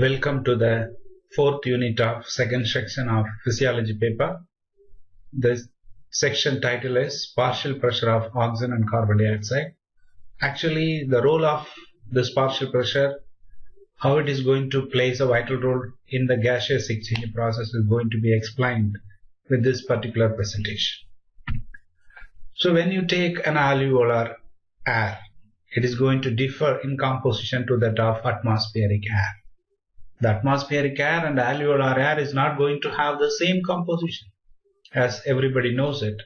Welcome to the fourth unit of second section of physiology paper. The section title is partial pressure of oxygen and carbon dioxide. Actually, the role of this partial pressure, how it is going to play a vital role in the gaseous exchange process is going to be explained with this particular presentation. So when you take an alveolar air, it is going to differ in composition to that of atmospheric air. The atmospheric air and alveolar air is not going to have the same composition, as everybody knows it.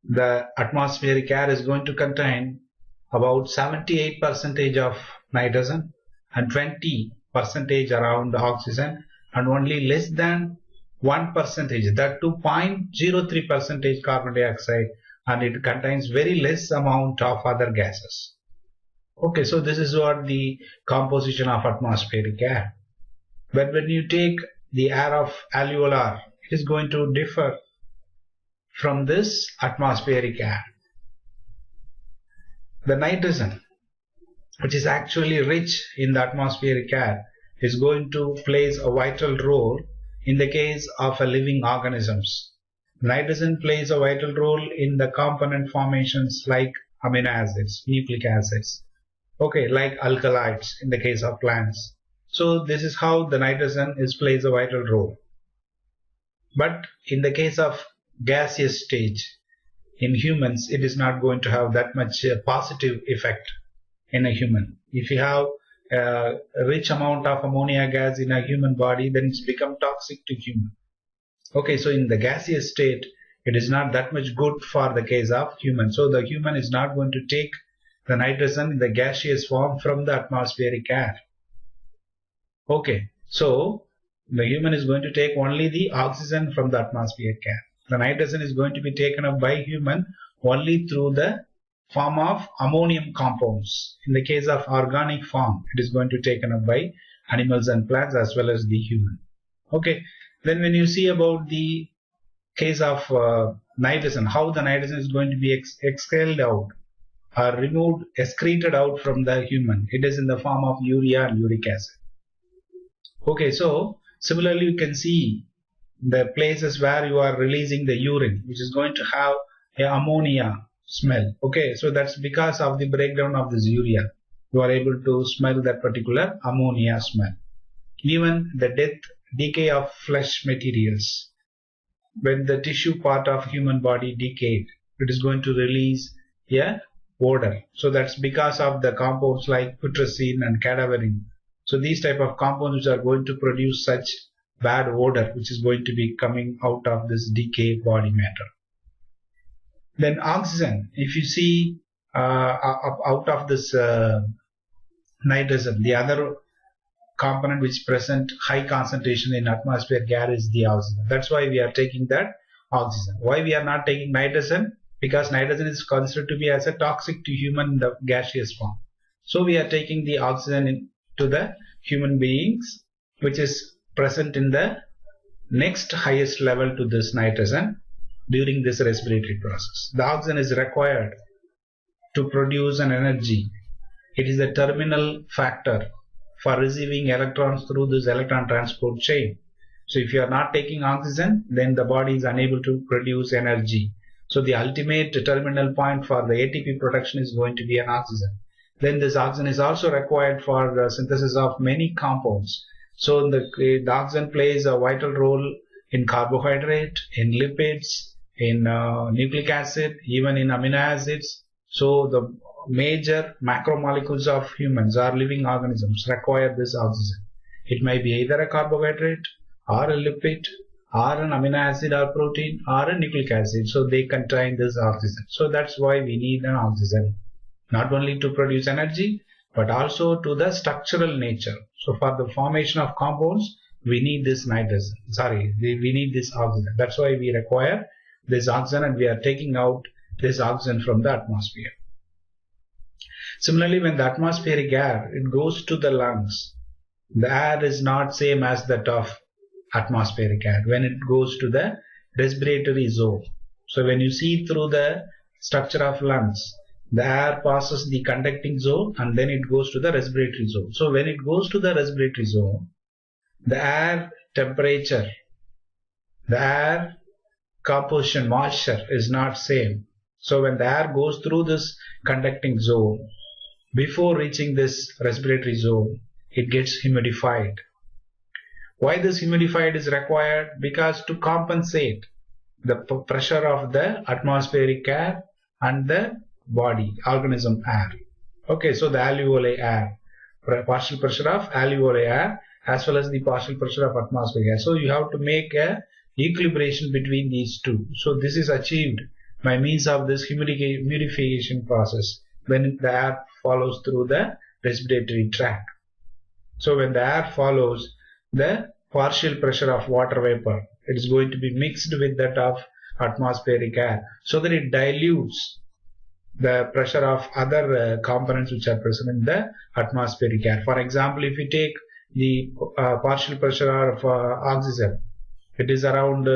The atmospheric air is going to contain about 78% of nitrogen and 20% around oxygen and only less than 1%, that to 0.03% carbon dioxide, and it contains very less amount of other gases. Okay, so this is what the composition of atmospheric air. But when you take the air of alveolar, it is going to differ from this atmospheric air. The nitrogen, which is actually rich in the atmospheric air, is going to play a vital role in the case of living organisms. Nitrogen plays a vital role in the component formations like amino acids, nucleic acids. Okay, like alkaloids in the case of plants. So this is how the nitrogen plays a vital role. But in the case of gaseous stage, in humans, it is not going to have that much positive effect in a human. If you have a rich amount of ammonia gas in a human body, then it's become toxic to human. Okay, so in the gaseous state, it is not that much good for the case of human. So the human is not going to take the nitrogen in the gaseous form from the atmospheric air. Okay, so the human is going to take only the oxygen from the atmospheric air. The nitrogen is going to be taken up by human only through the form of ammonium compounds. In the case of organic form, it is going to be taken up by animals and plants as well as the human. Okay, then when you see about the case of nitrogen, how the nitrogen is going to be expelled out, are removed, excreted out from the human. It is in the form of urea and uric acid. Okay, so similarly you can see the places where you are releasing the urine, which is going to have a ammonia smell. Okay, so that's because of the breakdown of this urea. You are able to smell that particular ammonia smell. Even the decay of flesh materials. When the tissue part of human body decayed, it is going to release a odor. So that's because of the compounds like putrescine and cadaverine. So these type of compounds are going to produce such bad odor, which is going to be coming out of this decay body matter. Then oxygen, if you see out of this nitrogen, the other component which present high concentration in atmospheric air is the oxygen. That's why we are taking that oxygen. Why we are not taking nitrogen? Because nitrogen is considered to be as a toxic to human in the gaseous form. So we are taking the oxygen to the human beings, which is present in the next highest level to this nitrogen during this respiratory process. The oxygen is required to produce an energy. It is the terminal factor for receiving electrons through this electron transport chain. So if you are not taking oxygen, then the body is unable to produce energy. So the ultimate terminal point for the ATP production is going to be an oxygen. Then this oxygen is also required for the synthesis of many compounds. So the oxygen plays a vital role in carbohydrate, in lipids, in nucleic acid, even in amino acids. So the major macromolecules of humans or living organisms require this oxygen. It may be either a carbohydrate or a lipid or an amino acid or protein or a nucleic acid. So they contain this oxygen. So that's why we need an oxygen. Not only to produce energy, but also to the structural nature. So for the formation of compounds, we need this nitrogen. We need this oxygen. That's why we require this oxygen, and we are taking out this oxygen from the atmosphere. Similarly, when the atmospheric air, it goes to the lungs, the air is not same as that of atmospheric air when it goes to the respiratory zone. So when you see through the structure of lungs, The air passes the conducting zone and then it goes to the respiratory zone. So when it goes to the respiratory zone, the air temperature, the air composition, moisture is not same. So when the air goes through this conducting zone, before reaching this respiratory zone, it gets humidified. Why this humidified is required? Because to compensate the pressure of the atmospheric air and the body, organism air. Okay, so the alveoli air, partial pressure of alveoli air as well as the partial pressure of atmospheric air. So you have to make a equilibration between these two. So this is achieved by means of this humidification process when the air follows through the respiratory tract. So when the air follows the partial pressure of water vapor, it is going to be mixed with that of atmospheric air so that it dilutes the pressure of other components which are present in the atmospheric air. For example, if you take the partial pressure of oxygen, it is around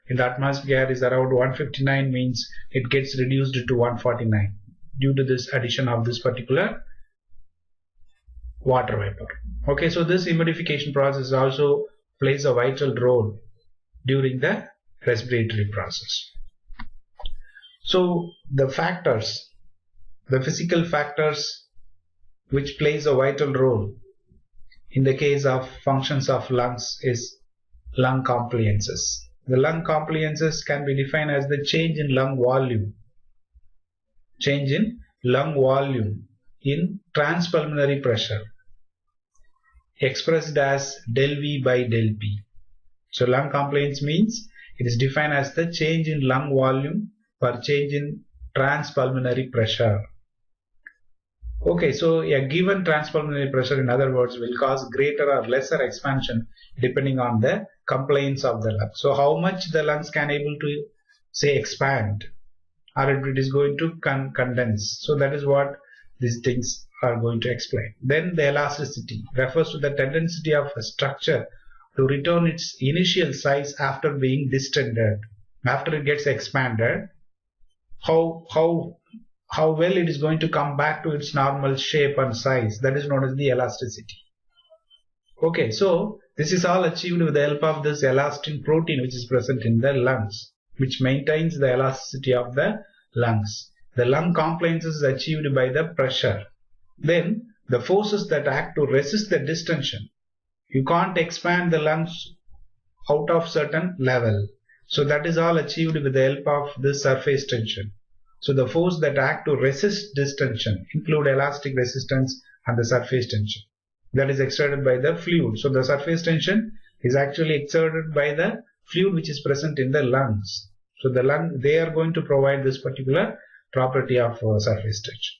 in the atmospheric air is around 159, means it gets reduced to 149 due to this addition of this particular water vapor. Okay, so this humidification process also plays a vital role during the respiratory process. So the factors, the physical factors which plays a vital role in the case of functions of lungs is lung compliances. The lung compliances can be defined as the change in lung volume. Change in lung volume in transpulmonary pressure expressed as del V by del P. So lung compliance means it is defined as the change in lung volume per change in transpulmonary pressure. Okay, so a given transpulmonary pressure, in other words, will cause greater or lesser expansion depending on the compliance of the lung. So how much the lungs can able to say expand, or it is going to condense. So that is what these things are going to explain. Then the elasticity refers to the tendency of a structure to return its initial size after being distended. After it gets expanded, how well it is going to come back to its normal shape and size, that is known as the elasticity. Okay, so this is all achieved with the help of this elastin protein which is present in the lungs, which maintains the elasticity of the lungs. The lung compliance is achieved by the pressure. Then the forces that act to resist the distension. You can't expand the lungs out of certain level. So that is all achieved with the help of this surface tension. So the force that act to resist distension include elastic resistance and the surface tension. That is exerted by the fluid. So the surface tension is actually exerted by the fluid which is present in the lungs. So the lung, they are going to provide this particular property of surface tension.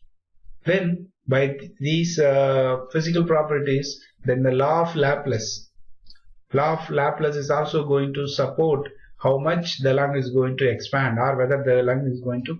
Then by these physical properties, then the law of Laplace is also going to support how much the lung is going to expand or whether the lung is going to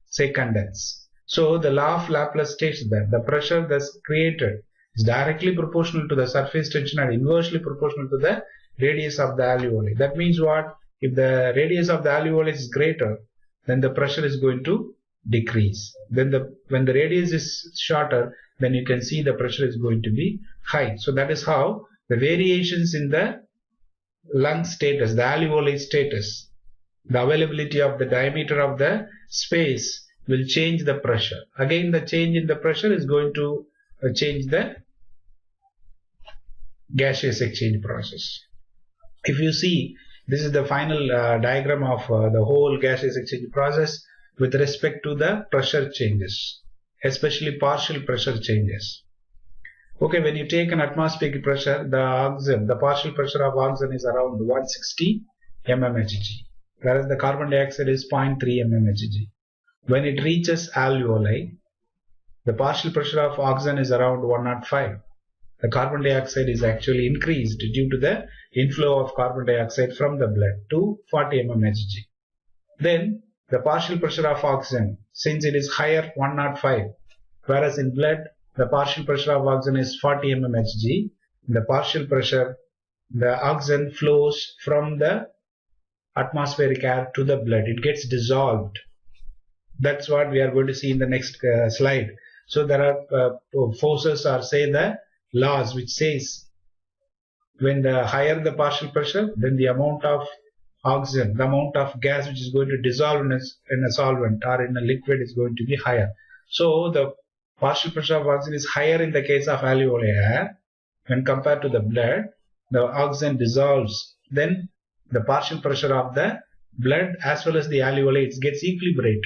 say condense. So the law of Laplace states that the pressure thus created is directly proportional to the surface tension and inversely proportional to the radius of the alveoli. That means what? If the radius of the alveoli is greater, then the pressure is going to decrease. Then when the radius is shorter, then you can see the pressure is going to be high. So that is how the variations in the lung status, the alveoli status, the availability of the diameter of the space will change the pressure. Again, the change in the pressure is going to change the gaseous exchange process. If you see, this is the final diagram of the whole gaseous exchange process with respect to the pressure changes, especially partial pressure changes. Okay, when you take an atmospheric pressure, the partial pressure of oxygen is around 160 mmHg, whereas the carbon dioxide is 0.3 mmHg. When it reaches alveoli, the partial pressure of oxygen is around 105. The carbon dioxide is actually increased due to the inflow of carbon dioxide from the blood to 40 mmHg. Then the partial pressure of oxygen, since it is higher 105, whereas in blood the partial pressure of oxygen is 40 mmHg, the partial pressure, the oxygen flows from the atmospheric air to the blood. It gets dissolved. That's what we are going to see in the next slide. So there are forces, or say the laws, which says when the higher the partial pressure, then the amount of oxygen, the amount of gas which is going to dissolve in a solvent or in a liquid is going to be higher. So the partial pressure of oxygen is higher in the case of alveolar air when compared to the blood. The oxygen dissolves, then the partial pressure of the blood as well as the alveoli, it gets equilibrated.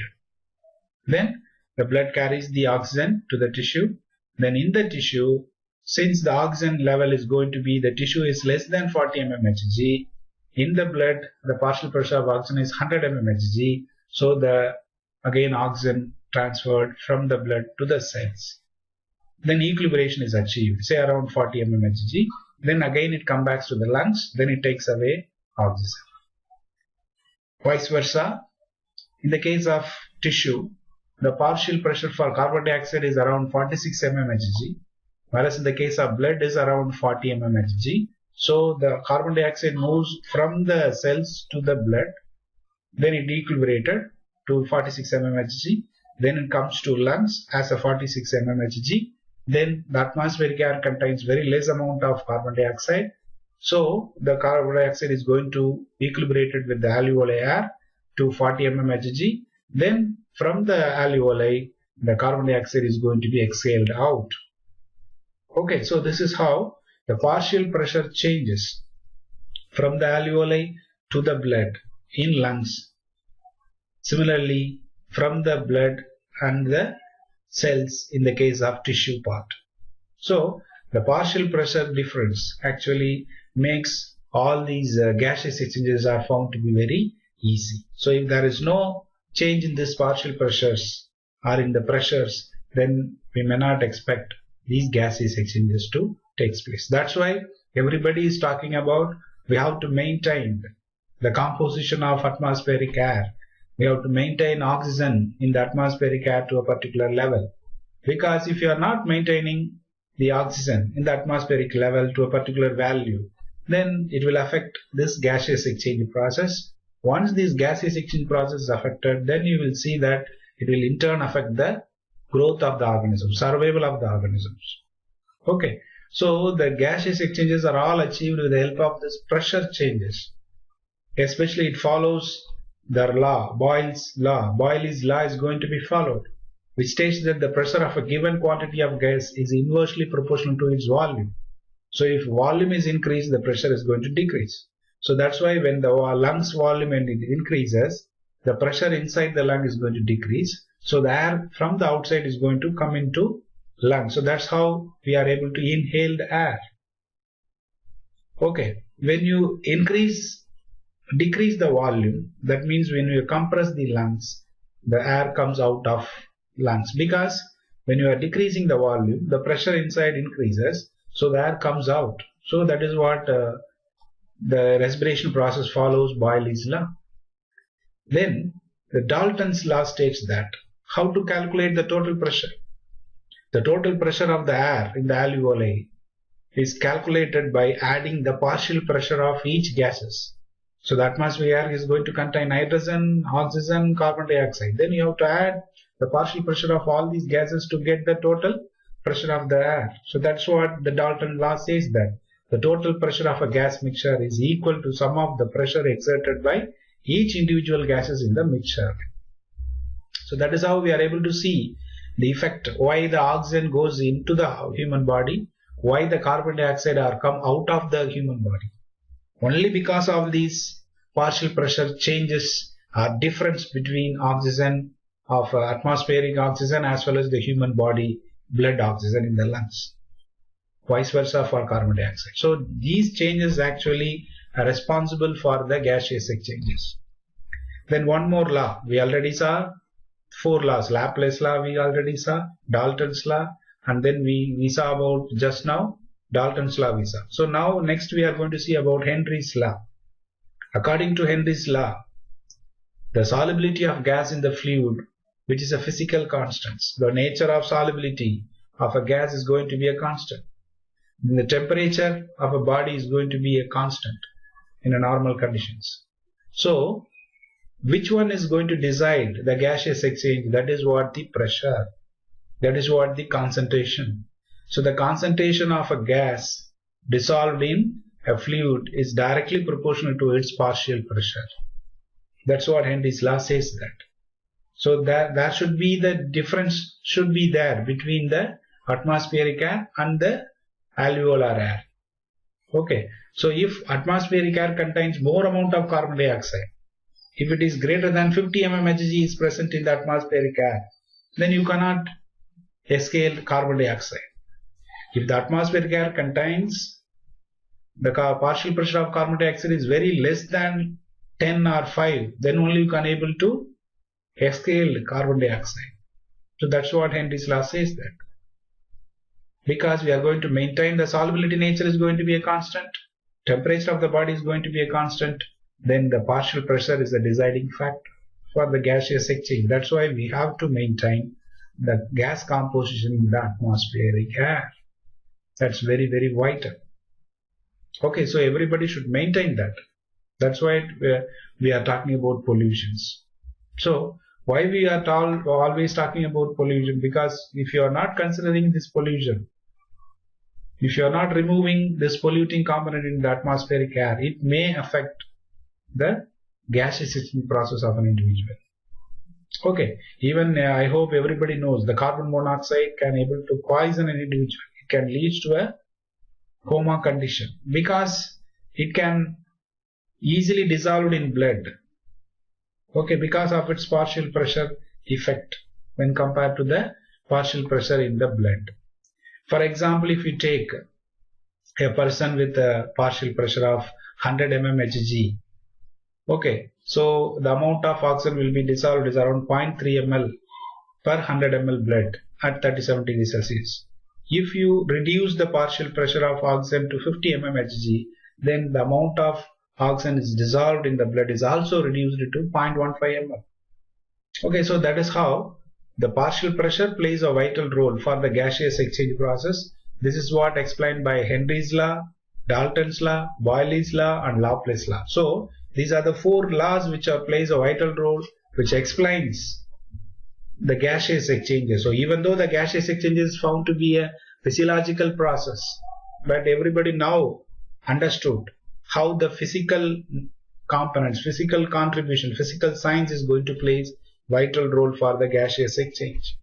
Then the blood carries the oxygen to the tissue. Then in the tissue, since the oxygen level is going to be, the tissue is less than 40 mmHg, in the blood the partial pressure of oxygen is 100 mmHg. So the again oxygen transferred from the blood to the cells. Then equilibration is achieved, say around 40 mmHg. Then again it comes back to the lungs, then it takes away oxygen. Vice versa, in the case of tissue, the partial pressure for carbon dioxide is around 46 mmHg, whereas in the case of blood is around 40 mmHg. So the carbon dioxide moves from the cells to the blood, then it equilibrated to 46 mmHg, then it comes to lungs as a 46 mmHg. Then the atmospheric air contains very less amount of carbon dioxide, so the carbon dioxide is going to equilibrated with the alveolar air to 40 mmHg. Then from the alveoli, the carbon dioxide is going to be exhaled out. Okay, so this is how the partial pressure changes from the alveoli to the blood in lungs. Similarly, from the blood and the cells in the case of tissue part. So the partial pressure difference actually makes all these gaseous exchanges are found to be very easy. So if there is no change in these partial pressures or in the pressures, then we may not expect these gaseous exchanges to take place. That's why everybody is talking about we have to maintain the composition of atmospheric air. We have to maintain oxygen in the atmospheric air to a particular level. Because if you are not maintaining the oxygen in the atmospheric level to a particular value, then it will affect this gaseous exchange process. Once this gaseous exchange process is affected, then you will see that it will in turn affect the growth of the organism, survival of the organisms. Okay, so the gaseous exchanges are all achieved with the help of this pressure changes. Especially it follows the law, Boyle's law. Boyle's law is going to be followed, which states that the pressure of a given quantity of gas is inversely proportional to its volume. So if volume is increased, the pressure is going to decrease. So that's why when the lungs volume increases, the pressure inside the lung is going to decrease. So the air from the outside is going to come into lung. So that's how we are able to inhale the air. Okay, when you decrease the volume, that means when you compress the lungs, the air comes out of lungs, because when you are decreasing the volume, the pressure inside increases, so the air comes out. So that is what the respiration process follows Boyle's law. Then the Dalton's law states that how to calculate the total pressure. The total pressure of the air in the alveoli is calculated by adding the partial pressure of each gases. So the atmosphere is going to contain nitrogen, oxygen, carbon dioxide. Then you have to add the partial pressure of all these gases to get the total pressure of the air. So that's what the Dalton law says, that the total pressure of a gas mixture is equal to sum of the pressure exerted by each individual gases in the mixture. So that is how we are able to see the effect, why the oxygen goes into the human body, why the carbon dioxide are come out of the human body. Only because of these partial pressure changes or difference between oxygen of atmospheric oxygen as well as the human body blood oxygen in the lungs. Vice versa for carbon dioxide. So these changes actually are responsible for the gaseous exchanges. Then one more law. We already saw 4 laws. Laplace law we already saw, Dalton's law, and then we saw about just now Dalton's law we saw. So now next we are going to see about Henry's law. According to Henry's law, the solubility of gas in the fluid, which is a physical constant, the nature of solubility of a gas is going to be a constant. The temperature of a body is going to be a constant in a normal conditions. So which one is going to decide the gaseous exchange? That is what the pressure, that is what the concentration. So the concentration of a gas dissolved in a fluid is directly proportional to its partial pressure. That's what Henry's law says that. So there should be the difference should be there between the atmospheric air and the alveolar air. Okay, so if atmospheric air contains more amount of carbon dioxide, if it is greater than 50 mmHg is present in the atmospheric air, then you cannot exhale carbon dioxide. If the atmospheric air contains the partial pressure of carbon dioxide is very less than 10 or 5, then only you can able to exhale carbon dioxide. So that's what Henry's law says that. Because we are going to maintain the solubility nature is going to be a constant, temperature of the body is going to be a constant, then the partial pressure is the deciding factor for the gaseous exchange. That's why we have to maintain the gas composition in the atmospheric air. That's very, very vital. Okay, so everybody should maintain that. That's why we are talking about pollutions. So why we are always talking about pollution? Because if you are not considering this pollution, if you are not removing this polluting component in the atmospheric air, it may affect the gaseous exchange process of an individual. Okay, even I hope everybody knows the carbon monoxide can able to poison an individual. It can lead to a coma condition because it can easily dissolved in blood. Okay, because of its partial pressure effect when compared to the partial pressure in the blood. For example, if you take a person with a partial pressure of 100 mmHg, okay, so the amount of oxygen will be dissolved is around 0.3 ml per 100 ml blood at 37 degrees Celsius. If you reduce the partial pressure of oxygen to 50 mmHg, then the amount of oxygen is dissolved in the blood is also reduced to 0.15 ml. Okay, so that is how the partial pressure plays a vital role for the gaseous exchange process. This is what explained by Henry's law, Dalton's law, Boyle's law and Laplace's law. So these are the four laws which plays a vital role, which explains the gaseous exchanges. So even though the gaseous exchange is found to be a physiological process, but everybody now understood how the physical components, physical contribution, physical science is going to play vital role for the gaseous exchange.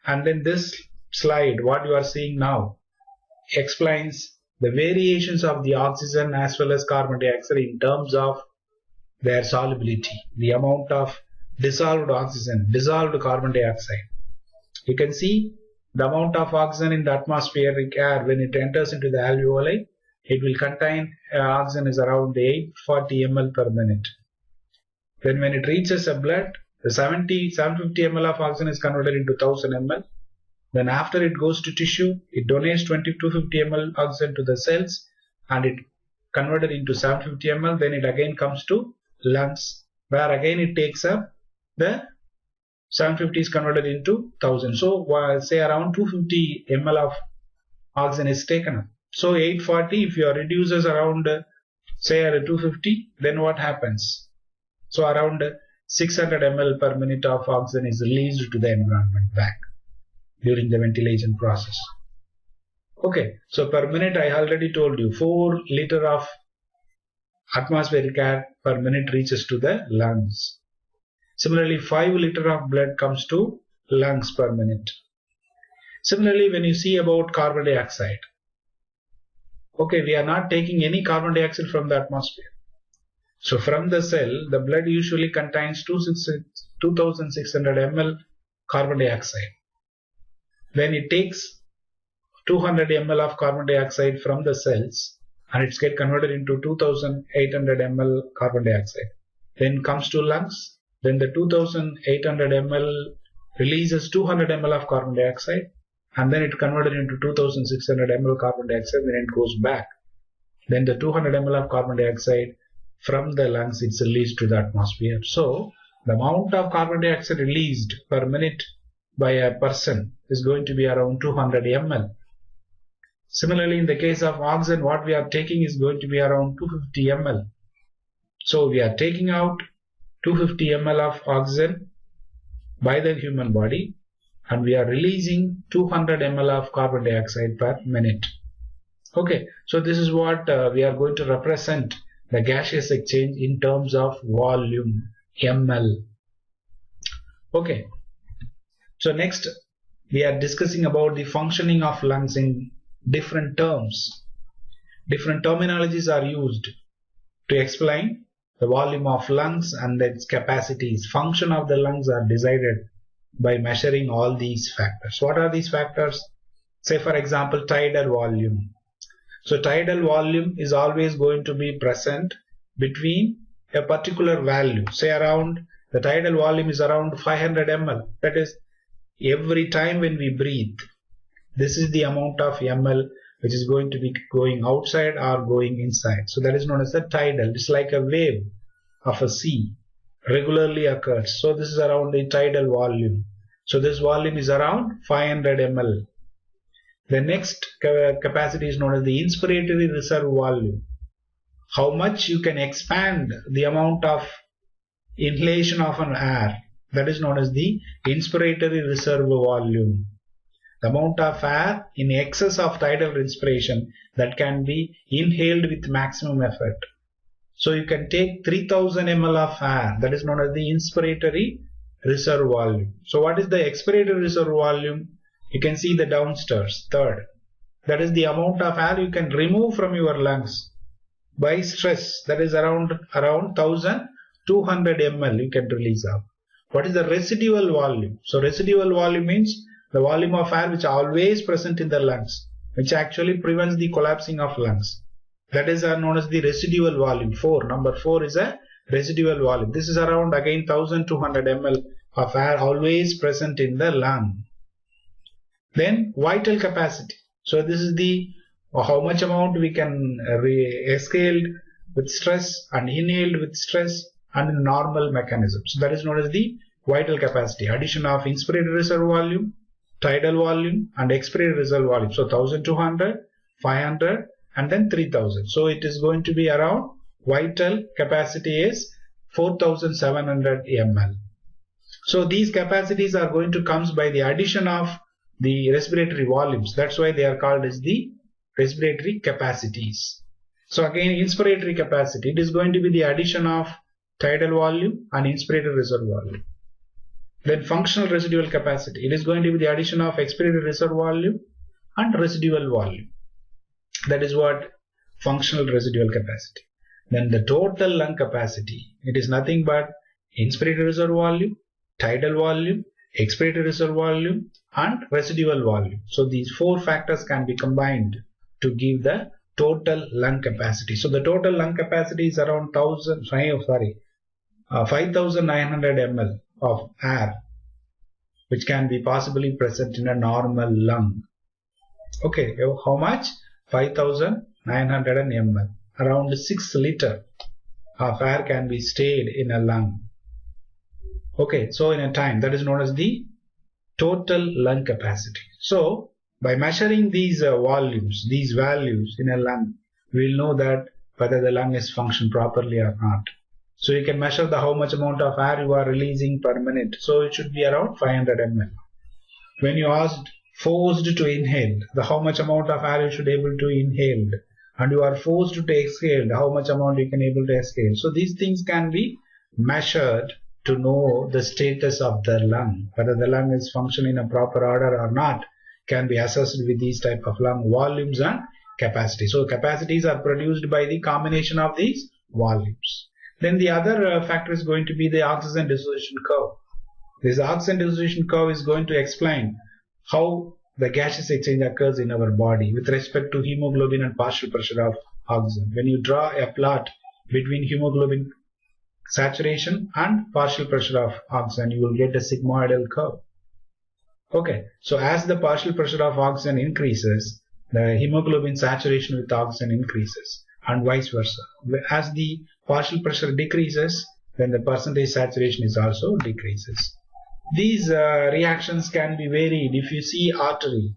And then this slide, what you are seeing now, explains the variations of the oxygen as well as carbon dioxide in terms of their solubility, the amount of dissolved oxygen, dissolved carbon dioxide. You can see the amount of oxygen in the atmospheric air when it enters into the alveoli, it will contain oxygen is around 840 ml per minute. Then when it reaches a blood, the 750 ml of oxygen is converted into 1000 ml. Then after it goes to tissue, it donates 250 ml oxygen to the cells and it converted into 750 ml. Then it again comes to lungs, where again it takes up the 750 is converted into 1000. So say around 250 ml of oxygen is taken up. So 840, if you reduces around say 250, then what happens? So around 600 ml per minute of oxygen is released to the environment back during the ventilation process. Okay, so per minute I already told you 4 liter of atmospheric air per minute reaches to the lungs. Similarly, 5 liter of blood comes to lungs per minute. Similarly, when you see about carbon dioxide, okay, we are not taking any carbon dioxide from the atmosphere. So from the cell, the blood usually contains 2600 ml carbon dioxide. Then it takes 200 ml of carbon dioxide from the cells and it's get converted into 2800 ml carbon dioxide. Then comes to lungs. Then the 2800 ml releases 200 ml of carbon dioxide and then it converted into 2600 ml carbon dioxide. Then it goes back. Then the 200 ml of carbon dioxide from the lungs it's released to the atmosphere. So the amount of carbon dioxide released per minute by a person is going to be around 200 ml. Similarly, in the case of oxygen, what we are taking is going to be around 250 ml. So we are taking out 250 ml of oxygen by the human body, and we are releasing 200 ml of carbon dioxide per minute. Okay, so this is what we are going to represent the gaseous exchange in terms of volume, ml. Okay, so next we are discussing about the functioning of lungs in different terms. Different terminologies are used to explain the volume of lungs and its capacities. Function of the lungs are decided by measuring all these factors. What are these factors? Say for example, tidal volume. So tidal volume is always going to be present between a particular value. Say around, the tidal volume is around 500 ml. That is, every time when we breathe, this is the amount of ml which is going to be going outside or going inside. So that is known as the tidal. It's like a wave of a sea regularly occurs. So this is around the tidal volume. So this volume is around 500 ml. The next capacity is known as the inspiratory reserve volume. How much you can expand the amount of inhalation of an air, that is known as the inspiratory reserve volume. The amount of air in excess of tidal inspiration that can be inhaled with maximum effort. So you can take 3000 ml of air, that is known as the inspiratory reserve volume. So what is the expiratory reserve volume? You can see the downstairs, third. That is the amount of air you can remove from your lungs by stress. That is around 1200 ml you can release out. What is the residual volume? So residual volume means the volume of air which is always present in the lungs, which actually prevents the collapsing of lungs. That is known as the residual volume. Number 4 is a residual volume. This is around again 1200 ml of air always present in the lung. Then vital capacity. So this is the how much amount we can exhaled with stress and inhaled with stress and in normal mechanism. So that is known as the vital capacity. Addition of inspiratory reserve volume, tidal volume and expiratory reserve volume. So 1200, 500 and then 3000. So it is going to be around, vital capacity is 4700 ml. So these capacities are going to come by the addition of the respiratory volumes. That's why they are called as the respiratory capacities. So again, inspiratory capacity, it is going to be the addition of tidal volume and inspiratory reserve volume. Then functional residual capacity, it is going to be the addition of expiratory reserve volume and residual volume. That is what functional residual capacity. Then the total lung capacity, it is nothing but inspiratory reserve volume, tidal volume, expiratory reserve volume and residual volume. So these 4 factors can be combined to give the total lung capacity. So the total lung capacity is around 5900 ml of air which can be possibly present in a normal lung. Okay, how much? 5900 ml. Around 6 liter of air can be stayed in a lung. Okay, so in a time, that is known as the total lung capacity. So by measuring these volumes, these values in a lung, we will know that whether the lung is functioning properly or not. So you can measure how much amount of air you are releasing per minute. So it should be around 500 ml. When you are forced to inhale, how much amount of air you should able to inhale, and you are forced to exhale, how much amount you can able to exhale. So these things can be measured to know the status of the lung, whether the lung is functioning in a proper order or not, can be assessed with these type of lung volumes and capacity. So capacities are produced by the combination of these volumes. Then the other factor is going to be the oxygen dissociation curve. This oxygen dissociation curve is going to explain how the gaseous exchange occurs in our body with respect to hemoglobin and partial pressure of oxygen. When you draw a plot between hemoglobin saturation and partial pressure of oxygen, you will get a sigmoidal curve. Okay, so as the partial pressure of oxygen increases, the hemoglobin saturation with oxygen increases and vice versa. As the partial pressure decreases, then the percentage saturation is also decreases. These reactions can be varied. If you see artery,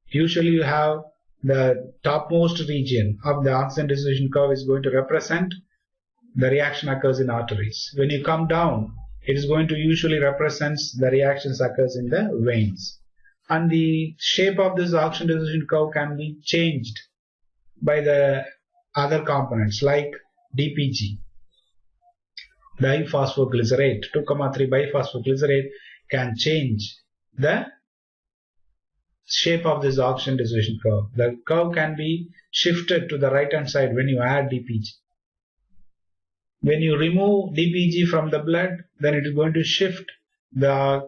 usually you have the topmost region of the oxygen dissociation curve is going to represent the reaction occurs in arteries. When you come down, it is going to usually represent the reactions occurs in the veins. And the shape of this oxygen dissociation curve can be changed by the other components like DPG. Diphosphoglycerate, 2,3 biphosphoglycerate can change the shape of this oxygen dissociation curve. The curve can be shifted to the right hand side when you add DPG. When you remove DPG from the blood, then it is going to shift the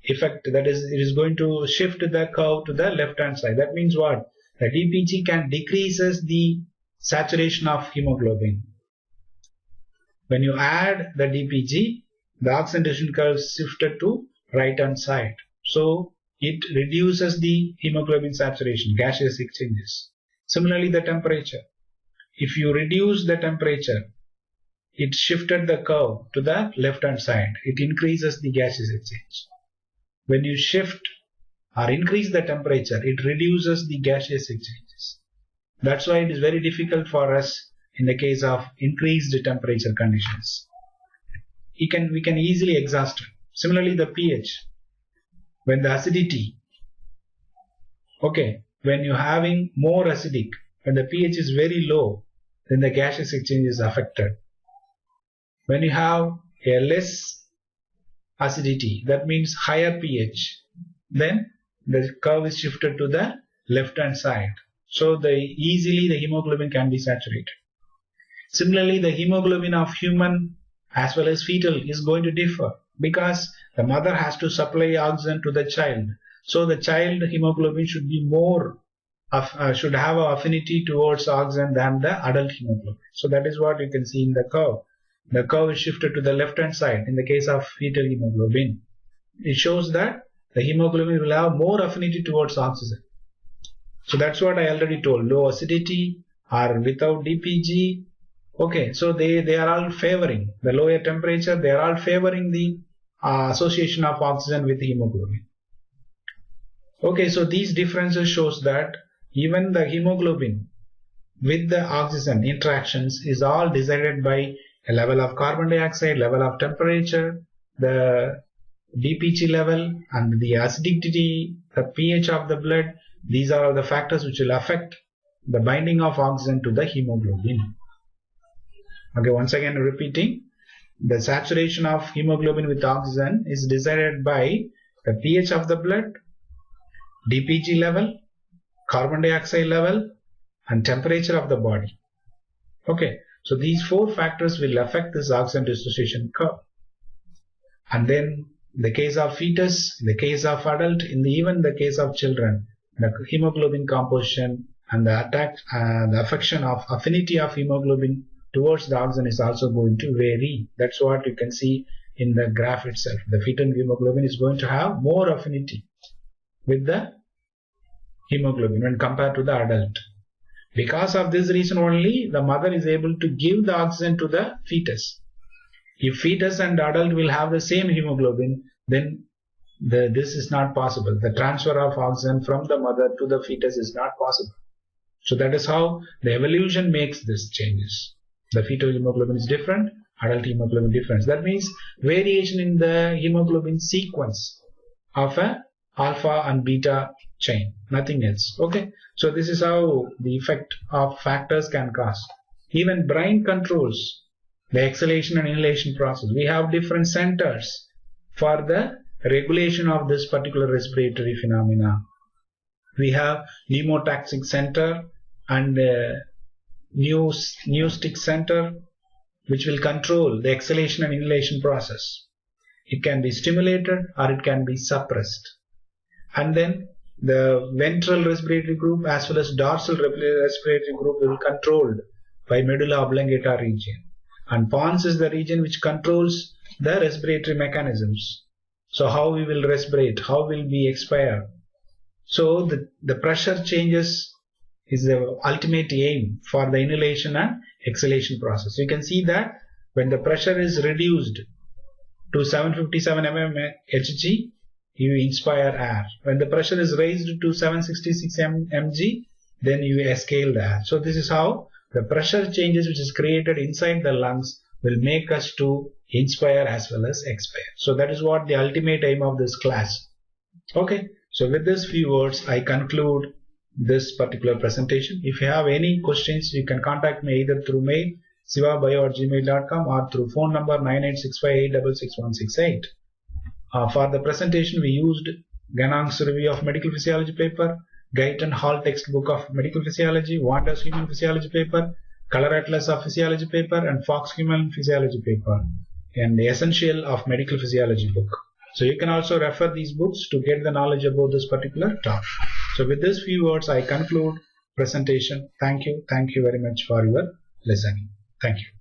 effect, that is, it is going to shift the curve to the left hand side. That means what? The DPG can decreases the saturation of hemoglobin. When you add the DPG, the oxygen dissociation curve is shifted to right hand side. So it reduces the hemoglobin saturation, gaseous exchanges. Similarly, the temperature. If you reduce the temperature, it shifted the curve to the left hand side. It increases the gaseous exchange. When you shift or increase the temperature, it reduces the gaseous exchanges. That's why it is very difficult for us in the case of increased temperature conditions. We can easily exhaust it. Similarly, the pH. When the acidity, when you're having more acidic, when the pH is very low, then the gaseous exchange is affected. When you have a less acidity, that means higher pH, then the curve is shifted to the left hand side. So easily the hemoglobin can be saturated. Similarly, the hemoglobin of human as well as fetal is going to differ because the mother has to supply oxygen to the child. So the child hemoglobin should be should have an affinity towards oxygen than the adult hemoglobin. So that is what you can see in the curve. The curve is shifted to the left hand side in the case of fetal hemoglobin. It shows that the hemoglobin will have more affinity towards oxygen. So that's what I already told. Low acidity or without DPG. So they are all favoring the lower temperature. They are all favoring the association of oxygen with hemoglobin. So these differences shows that even the hemoglobin with the oxygen interactions is all decided by a level of carbon dioxide, level of temperature, the DPG level, and the acidity, the pH of the blood. These are the factors which will affect the binding of oxygen to the hemoglobin. Once again repeating, the saturation of hemoglobin with oxygen is decided by the pH of the blood, DPG level, carbon dioxide level, and temperature of the body. So these four factors will affect this oxygen dissociation curve. And then in the case of fetus, in the case of adult, even the case of children, the hemoglobin composition and the affection of affinity of hemoglobin towards the oxygen is also going to vary. That's what you can see in the graph itself. The fetal hemoglobin is going to have more affinity with the hemoglobin when compared to the adult. Because of this reason only, the mother is able to give the oxygen to the fetus. If fetus and adult will have the same hemoglobin, then this is not possible. The transfer of oxygen from the mother to the fetus is not possible. So that is how the evolution makes these changes. The fetal hemoglobin is different, adult hemoglobin different. That means variation in the hemoglobin sequence of a alpha and beta chain, nothing else. So this is how the effect of factors can cause. Even brain controls the exhalation and inhalation process. We have different centers for the regulation of this particular respiratory phenomena. We have pneumotaxic center and pneustic center, which will control the exhalation and inhalation process. It can be stimulated or it can be suppressed. And then the ventral respiratory group as well as dorsal respiratory group will be controlled by medulla oblongata region. And pons is the region which controls the respiratory mechanisms. So how we will respirate, how will we expire. So the pressure changes is the ultimate aim for the inhalation and exhalation process. You can see that when the pressure is reduced to 757 mmHg, you inspire air. When the pressure is raised to 766 mg, then you exhale the air. So this is how The pressure changes which is created inside the lungs will make us to inspire as well as expire. So that is what the ultimate aim of this class. Okay, so with these few words I conclude this particular presentation. If you have any questions, you can contact me either through mail sivabio@gmail.com or through phone number 9865866168. For the presentation we used Ganong's Review of Medical Physiology paper, Guyton Hall textbook of Medical Physiology, Wander's Human Physiology paper, Color Atlas of Physiology paper, and Fox Human Physiology paper, and the Essential of Medical Physiology book. So you can also refer these books to get the knowledge about this particular topic. So with these few words I conclude presentation. Thank you very much for your listening. Thank you.